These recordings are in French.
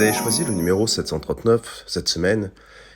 vous avez choisi le numéro 739 cette semaine,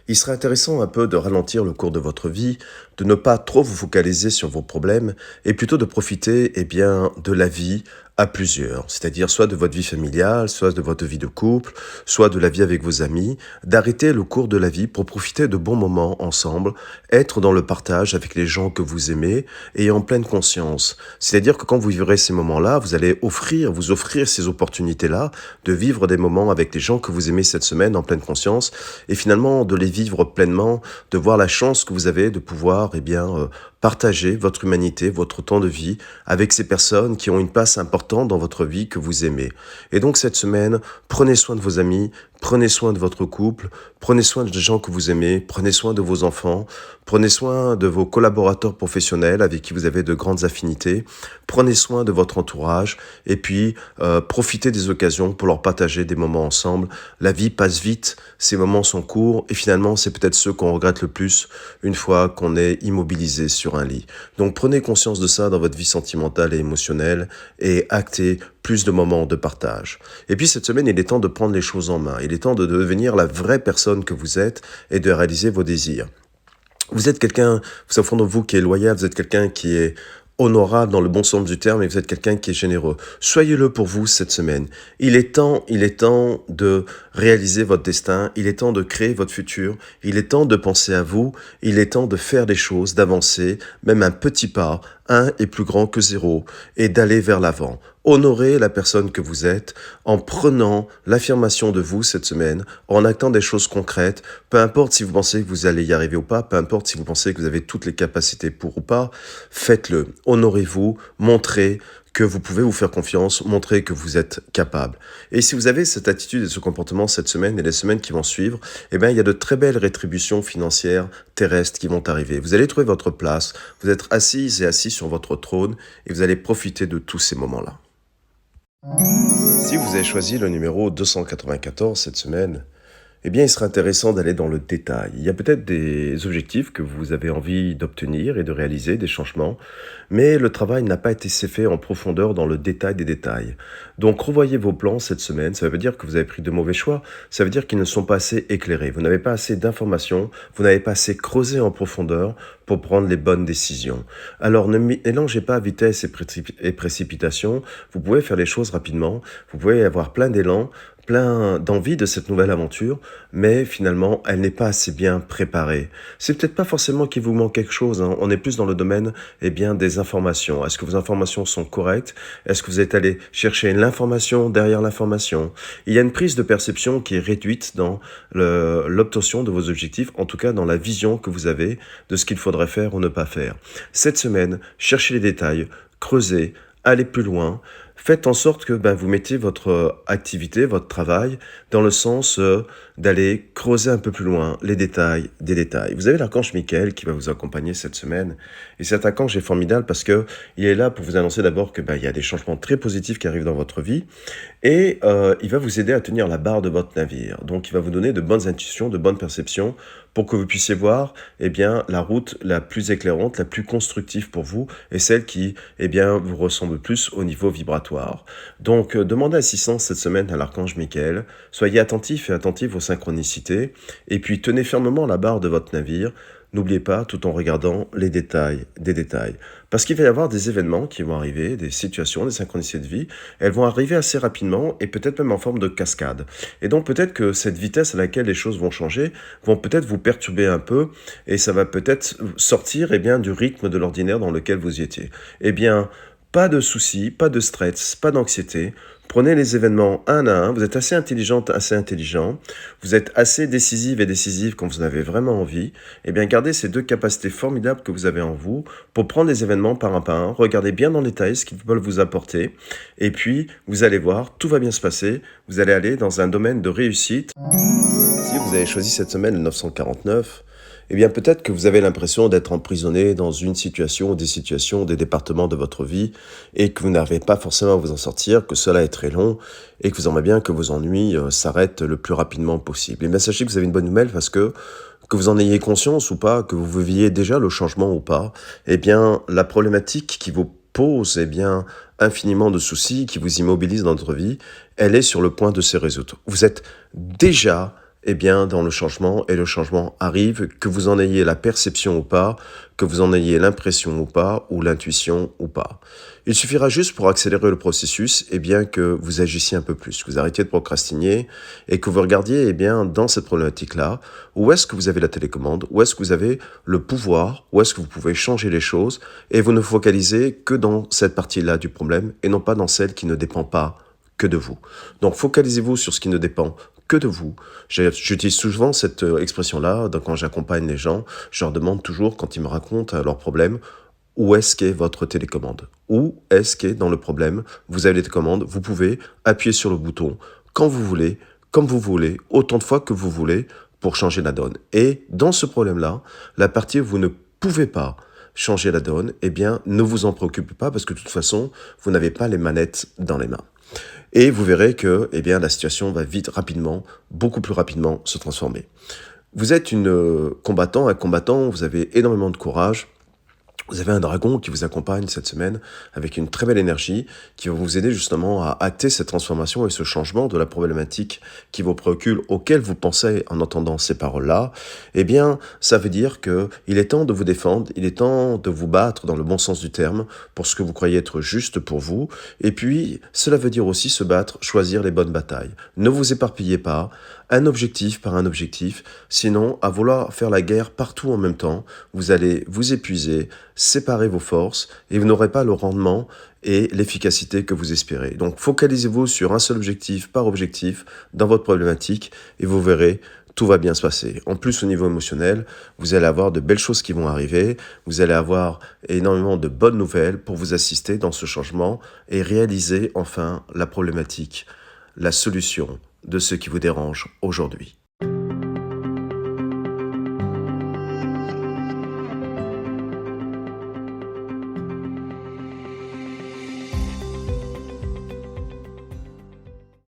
il serait intéressant un peu de ralentir le cours de votre vie, de ne pas trop vous focaliser sur vos problèmes et plutôt de profiter bien, de la vie à plusieurs, c'est-à-dire soit de votre vie familiale, soit de votre vie de couple, soit de la vie avec vos amis, d'arrêter le cours de la vie pour profiter de bons moments ensemble, être dans le partage avec les gens que vous aimez et en pleine conscience. C'est-à-dire que quand vous vivrez ces moments-là, vous allez vous offrir ces opportunités-là de vivre des moments avec les gens que vous aimez cette semaine en pleine conscience et finalement de les vivre pleinement, de voir la chance que vous avez de pouvoir partager votre humanité, votre temps de vie avec ces personnes qui ont une place importante dans votre vie que vous aimez. Et donc cette semaine, prenez soin de vos amis, prenez soin de votre couple, prenez soin des gens que vous aimez, prenez soin de vos enfants, prenez soin de vos collaborateurs professionnels avec qui vous avez de grandes affinités, prenez soin de votre entourage et puis profitez des occasions pour leur partager des moments ensemble. La vie passe vite, ces moments sont courts et finalement c'est peut-être ceux qu'on regrette le plus une fois qu'on est immobilisé sur un lit. Donc prenez conscience de ça dans votre vie sentimentale et émotionnelle et actez plus de moments de partage. Et puis cette semaine, il est temps de prendre les choses en main. Il est temps de devenir la vraie personne que vous êtes et de réaliser vos désirs. Vous êtes quelqu'un, vous êtes au fond de vous qui est loyal, vous êtes quelqu'un qui est honorable dans le bon sens du terme et vous êtes quelqu'un qui est généreux. Soyez-le pour vous cette semaine. Il est temps de réaliser votre destin, il est temps de créer votre futur, il est temps de penser à vous, il est temps de faire des choses, d'avancer, même un petit pas, un est plus grand que zéro, et d'aller vers l'avant. Honorez la personne que vous êtes en prenant l'affirmation de vous cette semaine, en actant des choses concrètes, peu importe si vous pensez que vous allez y arriver ou pas, peu importe si vous pensez que vous avez toutes les capacités pour ou pas, faites-le. Honorez-vous, montrez que vous pouvez vous faire confiance, montrez que vous êtes capable. Et si vous avez cette attitude et ce comportement cette semaine et les semaines qui vont suivre, il y a de très belles rétributions financières terrestres qui vont arriver. Vous allez trouver votre place, vous êtes assises et assis sur votre trône et vous allez profiter de tous ces moments-là. Si vous avez choisi le numéro 294 cette semaine, il serait intéressant d'aller dans le détail. Il y a peut-être des objectifs que vous avez envie d'obtenir et de réaliser, des changements, mais le travail n'a pas été fait en profondeur dans le détail des détails. Donc revoyez vos plans cette semaine, ça veut dire que vous avez pris de mauvais choix, ça veut dire qu'ils ne sont pas assez éclairés, vous n'avez pas assez d'informations, vous n'avez pas assez creusé en profondeur pour prendre les bonnes décisions. Alors ne mélangez pas vitesse et précipitation, vous pouvez faire les choses rapidement, vous pouvez avoir plein d'élan, plein d'envie de cette nouvelle aventure, mais finalement, elle n'est pas assez bien préparée. C'est peut-être pas forcément qu'il vous manque quelque chose, hein. On est plus dans le domaine, des informations. Est-ce que vos informations sont correctes? Est-ce que vous êtes allé chercher l'information derrière l'information? Il y a une prise de perception qui est réduite dans l'obtention de vos objectifs, en tout cas dans la vision que vous avez de ce qu'il faudrait faire ou ne pas faire. Cette semaine, cherchez les détails, creusez, allez plus loin. Faites en sorte que vous mettez votre activité, votre travail, dans le sens d'aller creuser un peu plus loin les détails des détails. Vous avez l'archange Michael qui va vous accompagner cette semaine. Et cet archange est formidable parce que il est là pour vous annoncer d'abord que il y a des changements très positifs qui arrivent dans votre vie. Et il va vous aider à tenir la barre de votre navire. Donc il va vous donner de bonnes intuitions, de bonnes perceptions pour que vous puissiez voir la route la plus éclairante, la plus constructive pour vous et celle qui vous ressemble plus au niveau vibratoire. Donc demandez assistance cette semaine à l'archange Michael. Soyez attentifs et attentifs aux synchronicités et puis tenez fermement la barre de votre navire. N'oubliez pas, tout en regardant les détails des détails. Parce qu'il va y avoir des événements qui vont arriver, des situations, des synchronicités de vie. Elles vont arriver assez rapidement et peut-être même en forme de cascade. Et donc peut-être que cette vitesse à laquelle les choses vont changer vont peut-être vous perturber un peu et ça va peut-être sortir du rythme de l'ordinaire dans lequel vous y étiez. Pas de soucis, pas de stress, pas d'anxiété. Prenez les événements un à un. Vous êtes assez intelligente, assez intelligent. Vous êtes assez décisive et décisive quand vous en avez vraiment envie. Gardez ces deux capacités formidables que vous avez en vous pour prendre les événements par un. Regardez bien dans le détail ce qu'ils peuvent vous apporter. Et puis, vous allez voir, tout va bien se passer. Vous allez aller dans un domaine de réussite. Si vous avez choisi cette semaine le 949, peut-être que vous avez l'impression d'être emprisonné dans une situation ou des situations, des départements de votre vie et que vous n'arrivez pas forcément à vous en sortir, que cela est très long et que vous aimeriez bien que vos ennuis s'arrêtent le plus rapidement possible. Sachez que vous avez une bonne nouvelle parce que vous en ayez conscience ou pas, que vous viviez déjà le changement ou pas, la problématique qui vous pose infiniment de soucis, qui vous immobilise dans votre vie, elle est sur le point de se résoudre. Vous êtes déjà dans le changement, et le changement arrive, que vous en ayez la perception ou pas, que vous en ayez l'impression ou pas, ou l'intuition ou pas. Il suffira juste pour accélérer le processus, que vous agissiez un peu plus, que vous arrêtiez de procrastiner, et que vous regardiez, dans cette problématique-là, où est-ce que vous avez la télécommande, où est-ce que vous avez le pouvoir, où est-ce que vous pouvez changer les choses, et vous ne focalisez que dans cette partie-là du problème, et non pas dans celle qui ne dépend pas que de vous. Donc focalisez-vous sur ce qui ne dépend que de vous. J'utilise souvent cette expression-là quand j'accompagne les gens. Je leur demande toujours, quand ils me racontent leurs problèmes, où est-ce qu'est votre télécommande? Où est-ce qu'est dans le problème? Vous avez les télécommandes, vous pouvez appuyer sur le bouton quand vous voulez, comme vous voulez, autant de fois que vous voulez pour changer la donne. Et dans ce problème-là, la partie où vous ne pouvez pas changer la donne, ne vous en préoccupez pas parce que de toute façon, vous n'avez pas les manettes dans les mains. Et vous verrez que la situation va vite, rapidement, beaucoup plus rapidement se transformer. Vous êtes un combattant, vous avez énormément de courage. Vous avez un dragon qui vous accompagne cette semaine avec une très belle énergie qui va vous aider justement à acter cette transformation et ce changement de la problématique qui vous préoccupe, auquel vous pensez en entendant ces paroles-là. Ça veut dire qu'il est temps de vous défendre, il est temps de vous battre dans le bon sens du terme pour ce que vous croyez être juste pour vous. Et puis, cela veut dire aussi se battre, choisir les bonnes batailles. Ne vous éparpillez pas, un objectif par un objectif, sinon à vouloir faire la guerre partout en même temps, vous allez vous épuiser, séparer vos forces et vous n'aurez pas le rendement et l'efficacité que vous espérez. Donc focalisez-vous sur un seul objectif par objectif dans votre problématique et vous verrez, tout va bien se passer. En plus, au niveau émotionnel, vous allez avoir de belles choses qui vont arriver, vous allez avoir énormément de bonnes nouvelles pour vous assister dans ce changement et réaliser enfin la problématique, la solution de ce qui vous dérange aujourd'hui.